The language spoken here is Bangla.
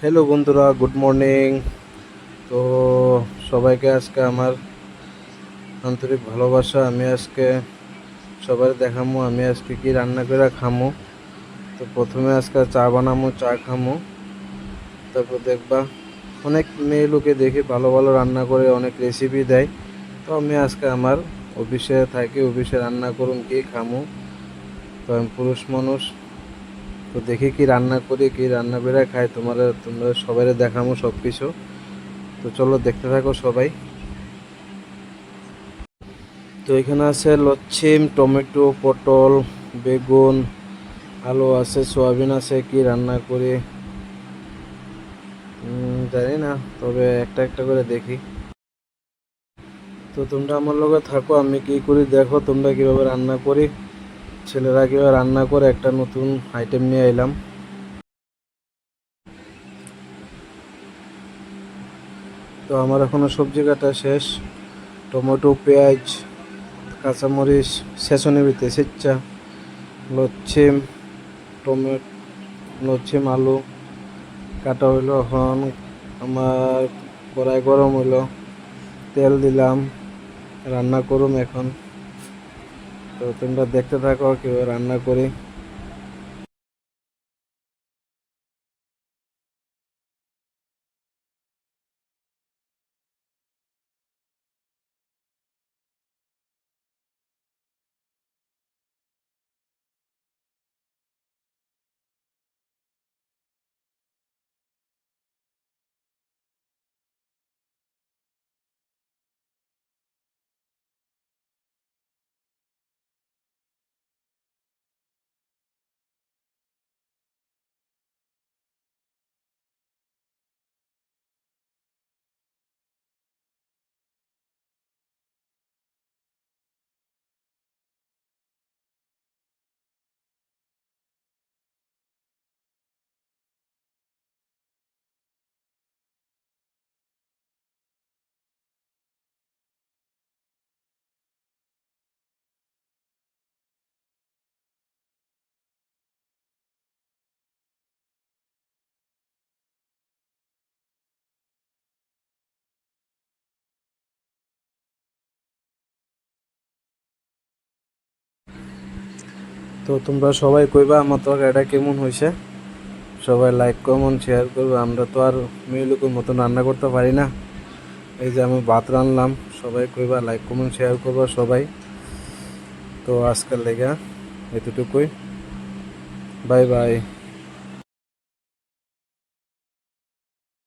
হ্যালো বন্ধুরা, গুড মর্নিং। তো সবাইকে আজকে আমার আন্তরিক ভালোবাসা। আমি আজকে সবাই দেখামো আমি আজকে কি রান্না করে খামো। তো প্রথমে আজকে চা বানামো, চা খামো। তারপর দেখবা অনেক মেয়ে লোকে দেখি ভালো ভালো রান্না করে, অনেক রেসিপি দেয়। তো আমি আজকে আমার অফিসে থাকি, অফিসে রান্না করুন কি খামো। তো আমি পুরুষ মানুষ, তো দেখি কি রান্না করি, কি রান্না করে খাই, তোমরা সবাই দেখামো সব কিছু। তো চলো দেখতে থাকো সবাই। তো এখানে আছে লচ্ছিম, টমেটো, পটল, বেগুন, আলু আছে, সয়াবিন আছে। কি রান্না করি জানি না, তবে একটা একটা করে দেখি। তো তোমরা আমার লগে থাকো, আমি কি করি দেখো, তোমরা কিভাবে রান্না করি, ছেলেরা কিভাবে রান্না করে। একটা নতুন আইটেম নিয়ে এলাম। তো আমার এখনো সবজি কাটা শেষ। টমেটো, পেঁয়াজ, কাঁচামরিচ, ছেঁচনি বিতে সেচ্চা, লচ্ছিম, টমেটো, লচ্ছিম, আলু কাটা হইলো। এখন আমার কড়াই গরম হইলো, তেল দিলাম, রান্না করুম এখন। তো তোমরা দেখতে থাকো কীভাবে রান্না করি। তো তোমরা সবাই কইবা আমার তরকারিটা কেমন হয়েছে। সবাই লাইক কমেন্ট শেয়ার করবে। আমরা তো আর মেয়ে লোকের মতন রান্না করতে পারি না। এই যে আমি ভাত রান্নলাম, সবাই কইবা লাইক কমেন্ট শেয়ার করবা সবাই। তো আজকাল লেগা এতটুকুই, বাই বাই।